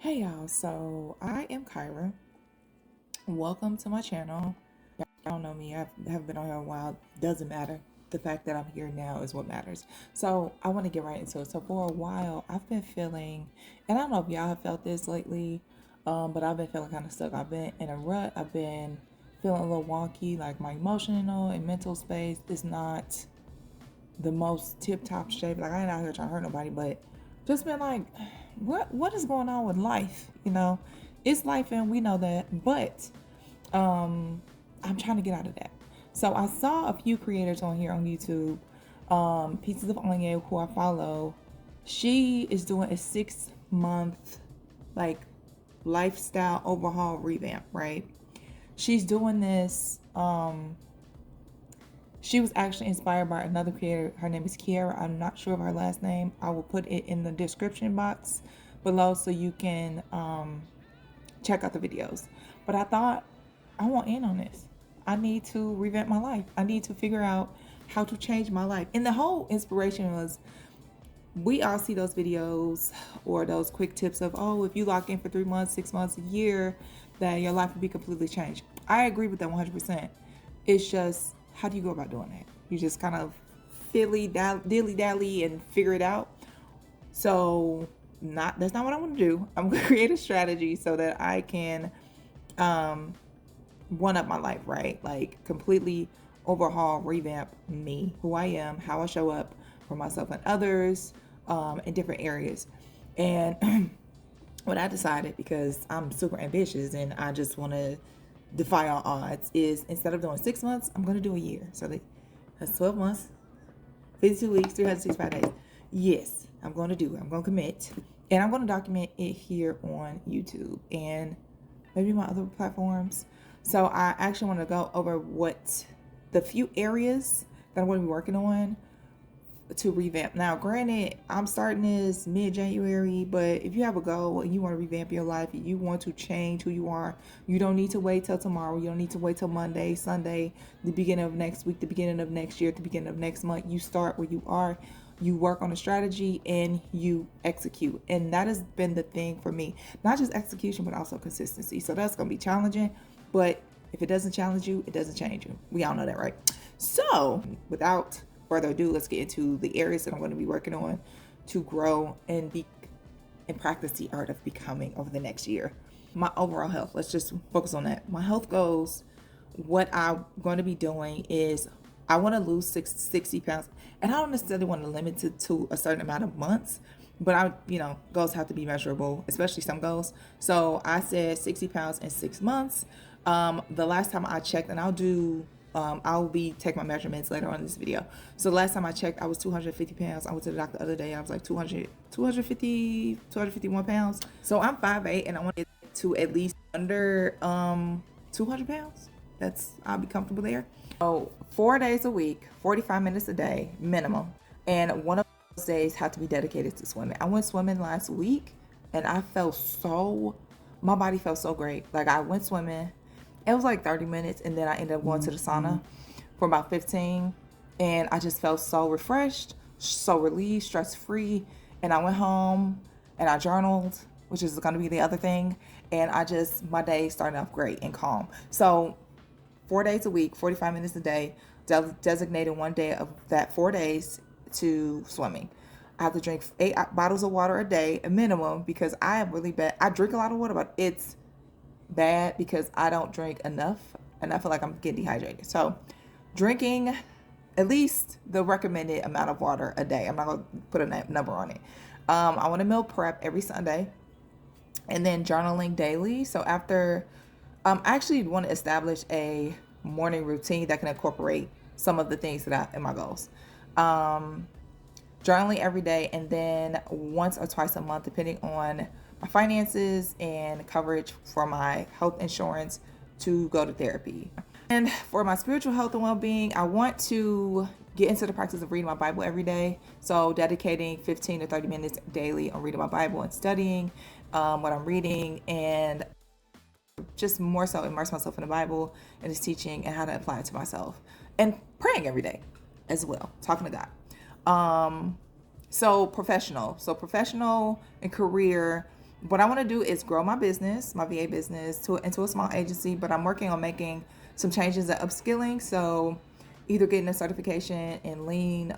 Hey y'all, so I am Kyra. Welcome to my channel. Y'all don't know me, I haven't been on here a while. Doesn't matter. The fact that I'm here now is what matters. So I want to get right into it. So for a while, I've been feeling, and I don't know if y'all have felt this lately, but I've been feeling kind of stuck. I've been in a rut. I've been feeling a little wonky, like my emotional and mental space is not the most tip-top shape. Like I ain't out here trying to hurt nobody, but just been like, what is going on with life? It's life and we know that, but I'm trying to get out of that. So I saw a few creators on here on YouTube, Pieces of Onion, who I follow. She is doing a 6-month like lifestyle overhaul revamp, right? She's doing this. She was actually inspired by another creator. Her name is Kiara. I'm not sure of her last name. I will put it in the description box below so you can check out the videos. But I thought, I want in on this. I need to revamp my life. I need to figure out how to change my life. And the whole inspiration was, we all see those videos or those quick tips of, oh, if you lock in for 3 months, 6 months, a year, that your life will be completely changed. I agree with that 100%. It's just, how do you go about doing that? You just kind of dilly-dally and figure it out. So that's not what I want to do. I'm going to create a strategy so that I can one up my life, right? Like completely overhaul, revamp me, who I am, how I show up for myself and others in different areas. And what I decided, because I'm super ambitious and I just want to defy all odds, is instead of doing 6 months, I'm going to do a year. So that's 12 months, 52 weeks, 365 days. Yes, I'm going to do it. I'm going to commit. And I'm going to document it here on YouTube and maybe my other platforms. So I actually want to go over what the few areas that I'm going to be working on to revamp. Now, granted, I'm starting this mid-January, but if you have a goal and you want to revamp your life, you want to change who you are, you don't need to wait till tomorrow. You don't need to wait till Monday, Sunday, the beginning of next week, the beginning of next year, the beginning of next month. You start where you are. You work on a strategy and you execute. And that has been the thing for me. Not just execution, but also consistency. So that's going to be challenging. But if it doesn't challenge you, it doesn't change you. We all know that, right? So without further ado, let's get into the areas that I'm going to be working on to grow and practice the art of becoming over the next year. My overall health, let's just focus on that. My health goals, what I'm going to be doing is I want to lose 60 pounds, and I don't necessarily want to limit it to a certain amount of months, but goals have to be measurable, especially some goals. So I said 60 pounds in 6 months. The last time I checked, and I'll be taking my measurements later on in this video. So the last time I checked, I was 250 pounds. I went to the doctor the other day. I was like 251 pounds. So I'm 5'8", and I want it to at least under 200 pounds. I'll be comfortable there. So 4 days a week, 45 minutes a day minimum. And one of those days have to be dedicated to swimming. I went swimming last week and my body felt so great. Like I went swimming. It was like 30 minutes, and then I ended up going to the sauna for about 15, and I just felt so refreshed, so relieved, stress-free, and I went home, and I journaled, which is going to be the other thing, and my day started off great and calm. So 4 days a week, 45 minutes a day, designated one day of that 4 days to swimming. I have to drink 8 bottles of water a day, a minimum, because I am really bad. I drink a lot of water, but it's bad because I don't drink enough, and I feel like I'm getting dehydrated. So drinking at least the recommended amount of water a day. I'm not gonna put a number on it. I want to meal prep every Sunday, and then journaling daily. So after I actually want to establish a morning routine that can incorporate some of the things that in my goals. Journaling every day, and then once or twice a month, depending on my finances and coverage for my health insurance, to go to therapy. And for my spiritual health and well-being, I want to get into the practice of reading my Bible every day. So dedicating 15 to 30 minutes daily on reading my Bible and studying what I'm reading, and just more so immerse myself in the Bible and its teaching and how to apply it to myself. And praying every day as well, talking to God. So professional and career, what I want to do is grow my business, my VA business, into a small agency. But I'm working on making some changes and upskilling. So either getting a certification in Lean,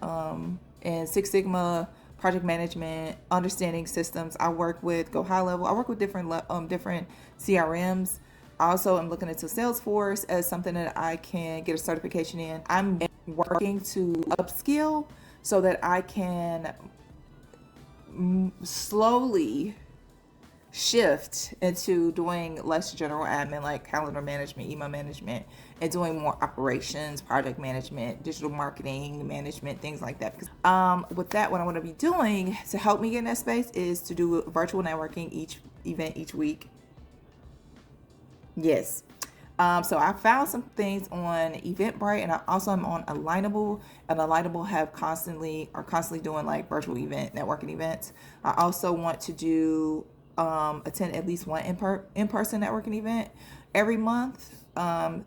and Six Sigma, project management, understanding systems. I work with Go High Level. I work with different CRMs. I also am looking into Salesforce as something that I can get a certification in. I'm working to upskill so that I can slowly shift into doing less general admin like calendar management, email management, and doing more operations, project management, digital marketing management, things like that. Because with that, what I want to be doing to help me get in that space is to do virtual networking each event each week. Yes. So I found some things on Eventbrite, and I also am on Alignable, and Alignable are constantly doing like virtual networking events. I also want to do attend at least one in-person networking event every month, and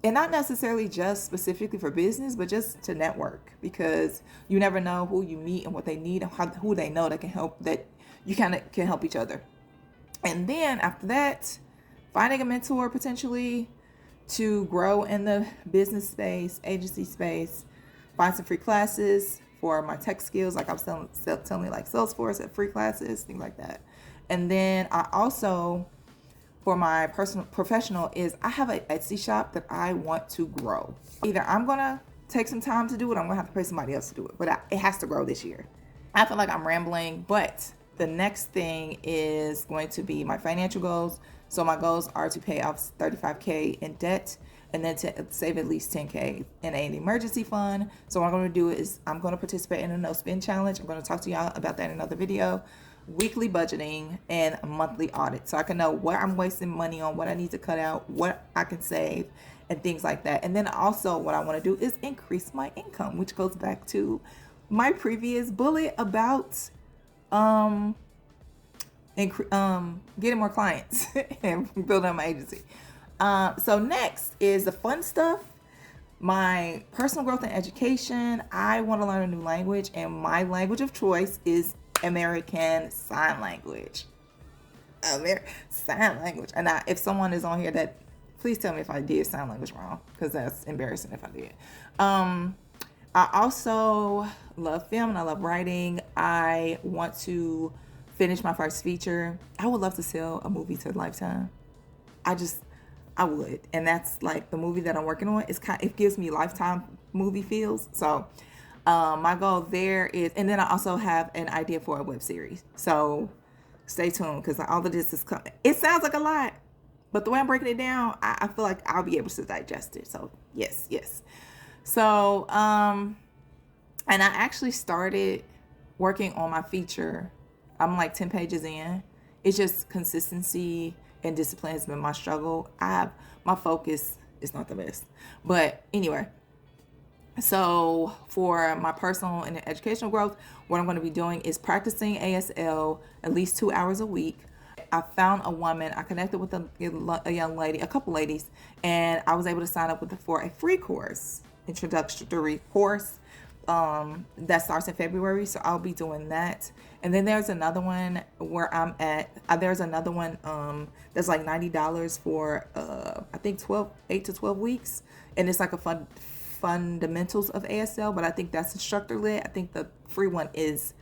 not necessarily just specifically for business, but just to network, because you never know who you meet and what they need and who they know that can help, that you kind of can help each other. And then after that, finding a mentor potentially to grow in the business space, agency space, find some free classes for my tech skills, like I was telling you, like Salesforce at free classes, things like that. And then I also, for my professional, is I have an Etsy shop that I want to grow. Either I'm gonna take some time to do it, or I'm gonna have to pay somebody else to do it, but it has to grow this year. I feel like I'm rambling, but the next thing is going to be my financial goals. So my goals are to pay off $35K in debt, and then to save at least $10K in an emergency fund. So what I'm going to do is I'm going to participate in a no spend challenge. I'm going to talk to y'all about that in another video. Weekly budgeting and monthly audit, so I can know what I'm wasting money on, what I need to cut out, what I can save, and things like that. And then also what I want to do is increase my income, which goes back to my previous bullet about getting more clients and building up my agency. So next is the fun stuff, my personal growth and education. I want to learn a new language, and my language of choice is American Sign Language. Sign Language. And if someone is on here that, please tell me if I did sign language wrong, because that's embarrassing if I did. I also love film and I love writing. I want to finish my first feature. I would love to sell a movie to Lifetime. I would. And that's like the movie that I'm working on. It gives me Lifetime movie feels. So my goal there is, and then I also have an idea for a web series. So stay tuned, because all of this is coming. It sounds like a lot, but the way I'm breaking it down, I feel like I'll be able to digest it. So yes. So, and I actually started working on my feature. I'm like 10 pages in. It's just consistency and discipline has been my struggle. My focus is not the best, but anyway. So for my personal and educational growth, what I'm going to be doing is practicing ASL at least 2 hours a week. I found a woman, I connected with a young lady, a couple ladies, and I was able to sign up for a free course, introductory course, that starts in February. So I'll be doing that. And then there's another one where I'm at, there's another one that's like $90 for I think 8 to 12 weeks, and it's like a fundamentals of ASL, but I think that's instructor led. I think the free one is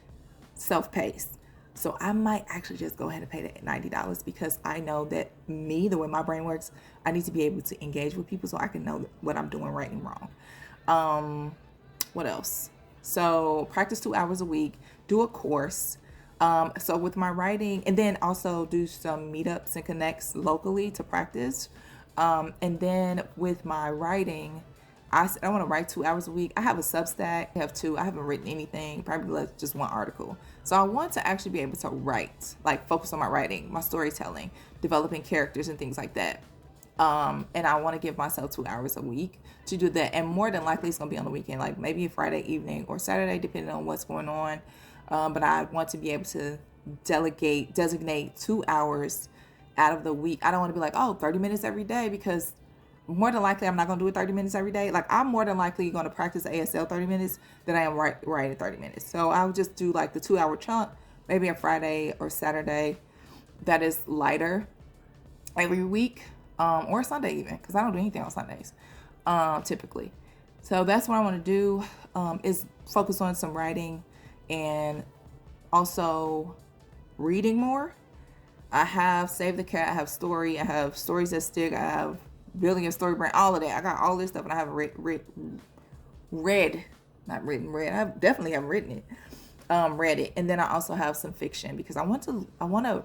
self-paced. So I might actually just go ahead and pay the $90, because I know that the way my brain works, I need to be able to engage with people so I can know what I'm doing right and wrong. What else? So practice 2 hours a week, do a course. So with my writing, and then also do some meetups and connects locally to practice. And then with my writing, I want to write 2 hours a week. I have a Substack. I have two. I haven't written anything, probably just one article. So I want to actually be able to write, like focus on my writing, my storytelling, developing characters and things like that. And I want to give myself 2 hours a week to do that. And more than likely it's going to be on the weekend, like maybe a Friday evening or Saturday, depending on what's going on. But I want to be able to designate 2 hours out of the week. I don't want to be like, 30 minutes every day, because more than likely I'm not going to do it 30 minutes every day. Like I'm more than likely going to practice ASL 30 minutes than I am writing 30 minutes. So I'll just do like the 2 hour chunk, maybe a Friday or Saturday. that is lighter every week, or Sunday even, because I don't do anything on Sundays, typically. So that's what I want to do, is focus on some writing and also reading more. I have Save the Cat, I have Story, I have Stories That Stick, I have Building a Story Brand, all of that. I got all this stuff, and I haven't read, not written, read. I definitely haven't written it, read it. And then I also have some fiction, because I want to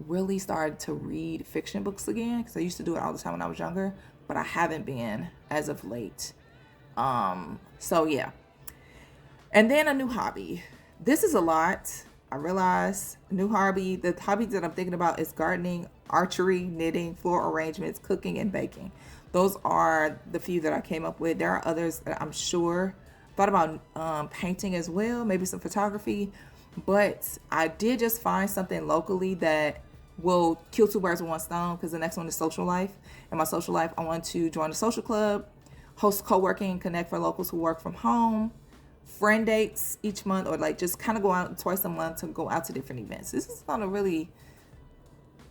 really start to read fiction books again, because I used to do it all the time when I was younger, but I haven't been as of late. So yeah. And then a new hobby. This is a lot. I realize new hobby. The hobbies that I'm thinking about is gardening, archery, knitting, floral arrangements, cooking, and baking. Those are the few that I came up with. There are others that I'm sure. Thought about painting as well, maybe some photography, but I did just find something locally that will kill two birds with one stone, because the next one is social life. In my social life, I want to join a social club, host co-working, connect for locals who work from home, friend dates each month, or like just kind of go out twice a month to go out to different events. This is gonna really,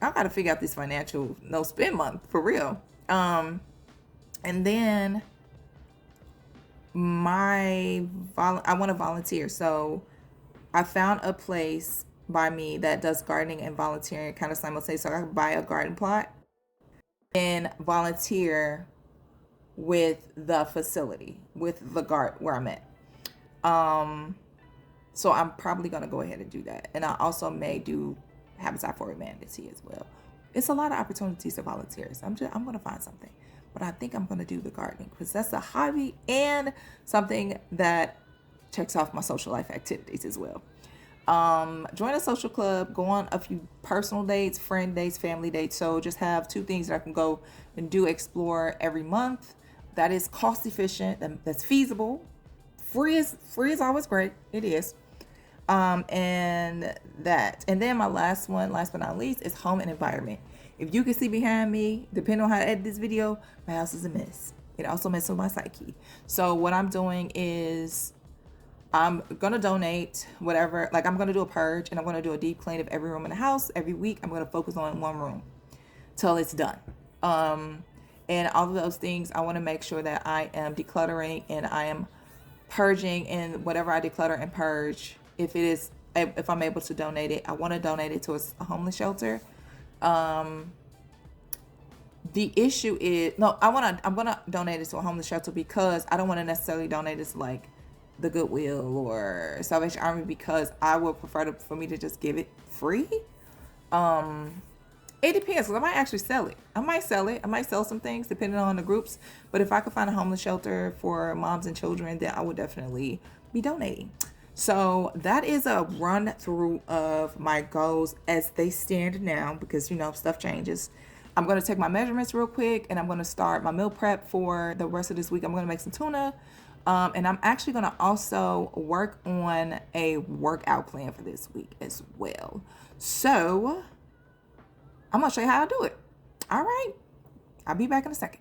I gotta figure out this financial no spend month for real. And then I want to volunteer. So I found a place by me that does gardening and volunteering kind of simultaneously. So I can buy a garden plot and volunteer with the facility, with the garden where I'm at. So I'm probably gonna go ahead and do that. And I also may do Habitat for Humanity as well. It's a lot of opportunities to volunteer. So I'm gonna find something. But I think I'm gonna do the gardening, because that's a hobby and something that checks off my social life activities as well. Join a social club, go on a few personal dates, friend dates, family dates. So just have two things that I can go and do, explore every month. That is cost efficient, that's feasible. Free is always great. It is. And then my last one, last but not least, is home and environment. If you can see behind me, depending on how to edit this video, my house is a mess. It also messes with my psyche. So what I'm doing is I'm gonna donate whatever, like I'm gonna do a purge, and I'm gonna do a deep clean of every room in the house. Every week I'm gonna focus on one room till it's done. And all of those things, I want to make sure that I am decluttering and I am purging, and whatever I declutter and purge, if I'm able to donate it, I want to donate it to a homeless shelter. The issue is, no, I'm gonna donate it to a homeless shelter, because I don't want to necessarily donate it to like the Goodwill or Salvation Army, because I would prefer for me to just give it free. It depends, because I might actually sell it. I might sell some things depending on the groups. But if I could find a homeless shelter for moms and children, then I would definitely be donating. So that is a run through of my goals as they stand now, because stuff changes. I'm going to take my measurements real quick, and I'm going to start my meal prep for the rest of this week. I'm going to make some tuna. And I'm actually going to also work on a workout plan for this week as well. So I'm going to show you how I do it. All right. I'll be back in a second.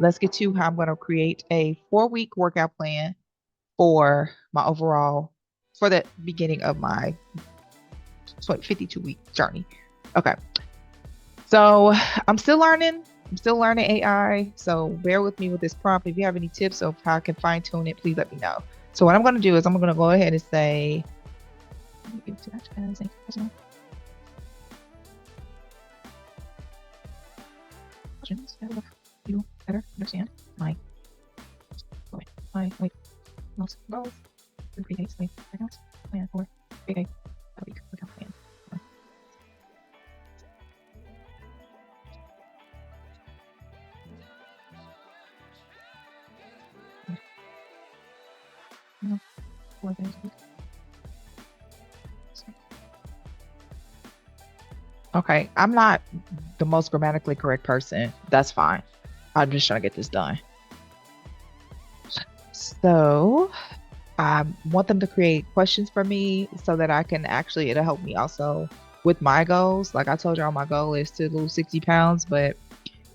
Let's get to how I'm going to create a 4-week workout plan for for the beginning of my 52-week journey. Okay. So I'm still learning. AI. So bear with me with this prompt. If you have any tips of how I can fine tune it, please let me know. So what I'm going to do is I'm going to go ahead and say, you better understand my most goals for 3 days. Plan for 3 days a week workout plan. No, 4 days a week. Okay, I'm not the most grammatically correct person. That's fine. I'm just trying to get this done. So I want them to create questions for me so that I can actually, it'll help me also with my goals. Like I told y'all, my goal is to lose 60 pounds, but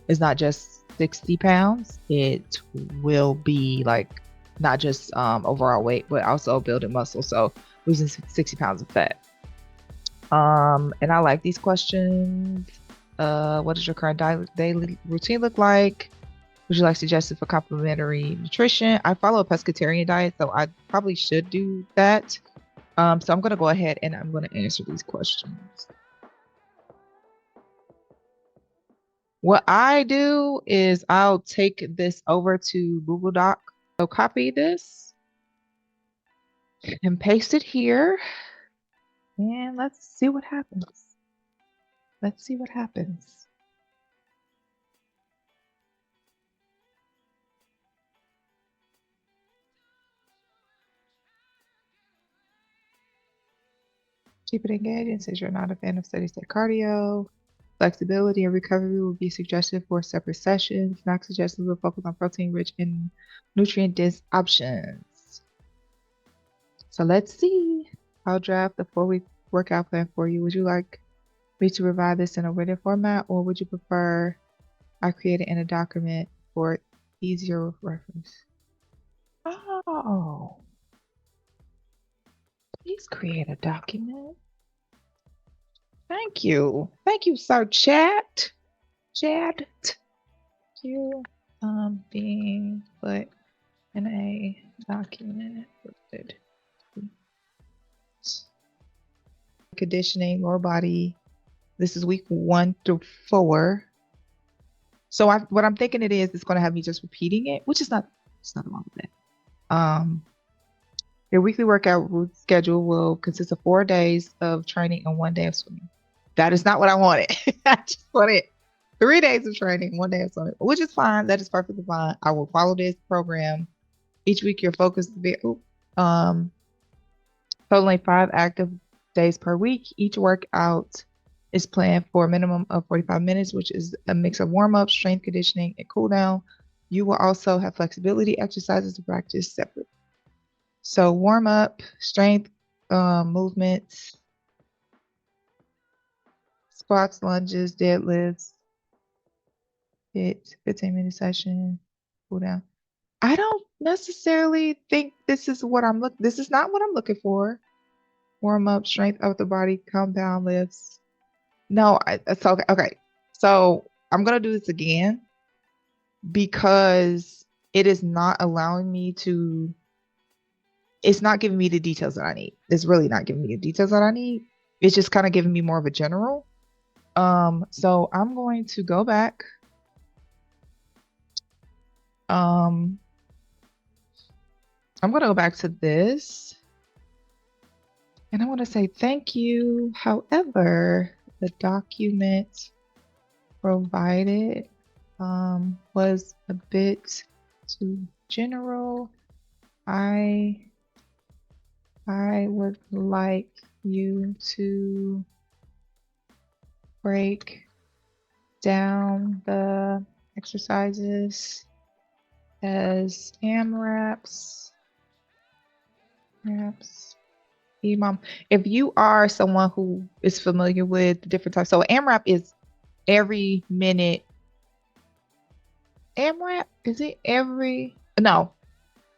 it's not just 60 pounds. It will be like not just overall weight, but also building muscle. So losing 60 pounds of fat. And I like these questions. What does your current daily routine look like? Would you like suggestions for complementary nutrition? I follow a pescatarian diet, so I probably should do that. So I'm gonna go ahead and I'm gonna answer these questions. What I do is I'll take this over to Google Doc. So copy this and paste it here, and let's see what happens. Let's see what happens. Keep it engaging since you're not a fan of steady state cardio. Flexibility and recovery will be suggested for separate sessions. Snack suggestions will focus on protein rich and nutrient dense options. So let's see. I'll draft the 4-week workout plan for you. Would you like me to provide this in a written format, or would you prefer I create it in a document for easier reference? Oh, please create a document. Thank you. Thank you, sir. Chat. Chad. Thank you. Being put in a document. Conditioning lower body. This is week 1 through 4. So what I'm thinking it is, it's going to have me just repeating it, which is not, it's not wrong with that. Your weekly workout schedule will consist of 4 days of training and 1 day of swimming. That is not what I wanted. I just wanted 3 days of training, 1 day of swimming, which is fine. That is perfectly fine. I will follow this program. Each week, your focus will be totaling 5 active days per week. Each workout is planned for a minimum of 45 minutes, which is a mix of warm up, strength conditioning, and cool down. You will also have flexibility exercises to practice separate. So warm up, strength, movements, squats, lunges, deadlifts, hit 15-minute session, cool down. I don't necessarily think this is what I'm looking. This is not what I'm looking for. Warm up, strength of the body, compound lifts. No, it's okay. Okay, so I'm gonna do this again because it is not allowing me to. It's not giving me the details that I need. It's really not giving me the details that I need. It's just kind of giving me more of a general. So I'm going to go back. I'm gonna go back to this. And I want to say thank you. However, the document provided was a bit too general. I would like you to break down the exercises as AMRAPs, EMOM. If you are someone who is familiar with the different types, so AMRAP is every minute. AMRAP, is it every? No,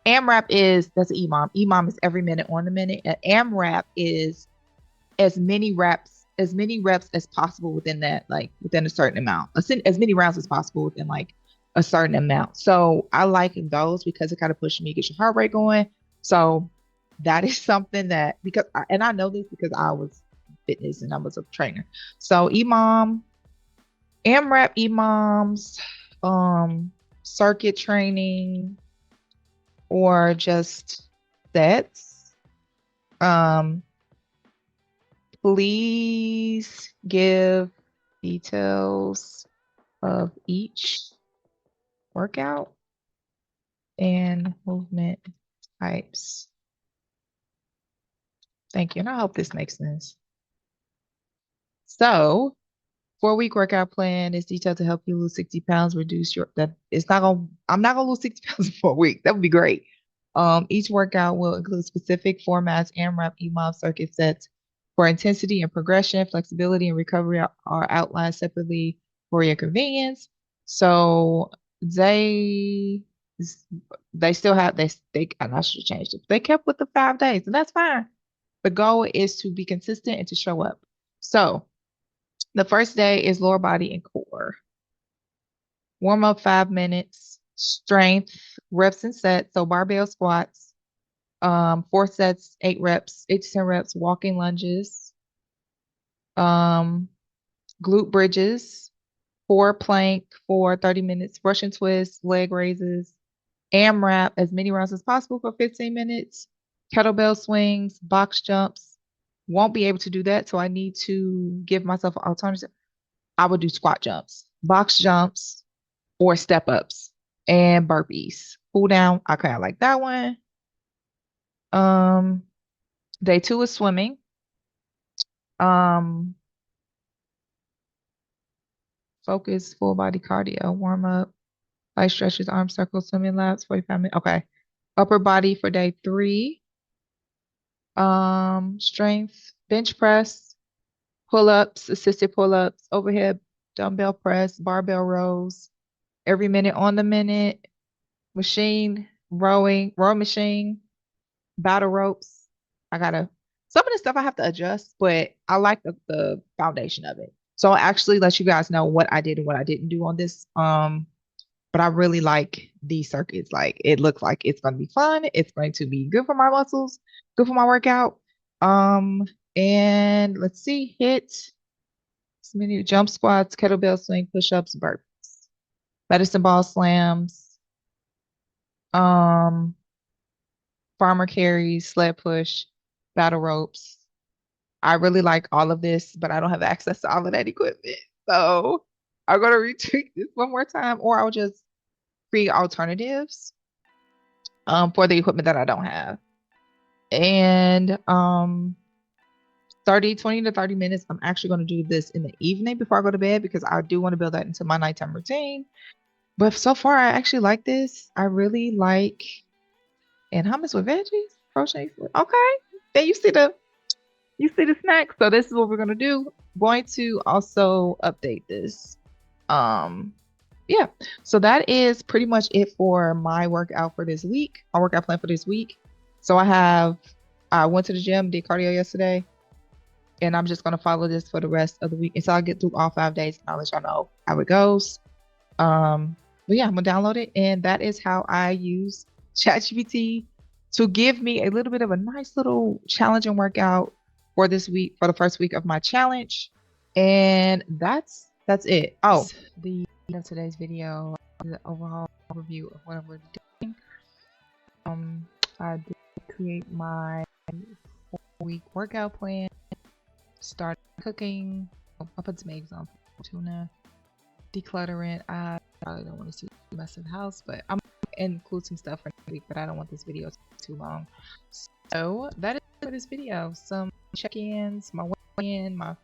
AMRAP is, that's EMOM. EMOM is every minute on the minute. And AMRAP is as many reps as possible within that, like within a certain amount, as many rounds as possible within like a certain amount. So I like those because it kind of pushes me, get your heart rate going. So that is something that, and I know this because I was fitness and I was a trainer. So EMOM, AMRAP, EMOMs, circuit training, or just sets. Please give details of each workout and movement types. Thank you. And I hope this makes sense. So 4-week workout plan is detailed to help you lose 60 pounds, reduce your that it's not gonna I'm not gonna lose 60 pounds in 4 weeks. That would be great. Each workout will include specific formats and rep EMOM circuit sets for intensity and progression, flexibility and recovery are outlined separately for your convenience. So they they still have they and I should change it. They kept with the 5 days, and that's fine. The goal is to be consistent and to show up. So the first day is lower body and core. Warm up 5 minutes, strength, reps and sets. So barbell squats, 4 sets, 8 reps, 8 to 10 reps, walking lunges, um, glute bridges, 4 plank for 30 minutes, Russian twist, leg raises, AMRAP, as many rounds as possible for 15 minutes, kettlebell swings, box jumps. Won't be able to do that, so I need to give myself an alternative. I would do squat jumps, box jumps, or step ups and burpees. Cool down. I kind of like that one. Um, Day 2 is swimming. Um, Focus, full body cardio, warm up, light stretches, arm circles, swimming laps, 45 minutes. Okay. Upper body for day 3. Strength, bench press, pull-ups, assisted pull-ups, overhead dumbbell press, barbell rows, every minute on the minute, machine, row machine, battle ropes. I gotta some of the stuff I have to adjust, but I like the foundation of it. So I'll actually let you guys know what I did and what I didn't do on this. But I really like these circuits. Like it looks like it's gonna be fun. It's going to be good for my muscles, good for my workout. Um, and let's see, hit so many jump squats, kettlebell swing, push-ups, burpees, medicine ball slams, um, farmer carries, sled push, battle ropes. I really like all of this, but I don't have access to all of that equipment. So I'm gonna retweak this one more time, or I'll just create alternatives for the equipment that I don't have. And 20 to 30 minutes, I'm actually going to do this in the evening before I go to bed because I do want to build that into my nighttime routine. But so far, I actually like this. I really like, and hummus with veggies, protein. Okay, then you see the snack. So this is what we're gonna do. Going to also update this. Um, yeah. So that is pretty much it for my workout for this week. My workout plan for this week. So I went to the gym, did cardio yesterday, and I'm just gonna follow this for the rest of the week until I get through all 5 days. And I'll let y'all know how it goes. But yeah, I'm gonna download it, and that is how I use ChatGPT to give me a little bit of a nice little challenging workout for this week, for the first week of my challenge. And that's it. Oh, the end of today's video, the overall overview of what we're doing. I did create my 4-week workout plan, start cooking. I'll put some eggs on tuna, decluttering. I probably don't want to see the mess of the house, but I'm gonna include some stuff for next week, but I don't want this video to be too long. So that is for this video. Some check-ins, my weigh-in, my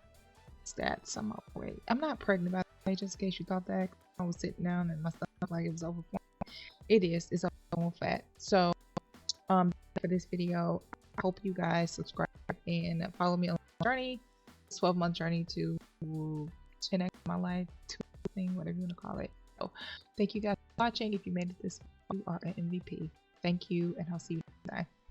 stats. I'm not pregnant, by the way, just in case you thought that. I was sitting down and my stomach looked like it was over. It is. It's over fat. So for this video, I hope you guys subscribe and follow me on the journey, 12-month journey to 10x my life, whatever you want to call it. So thank you guys for watching. If you made it this far, you are an MVP. Thank you, and I'll see you next time.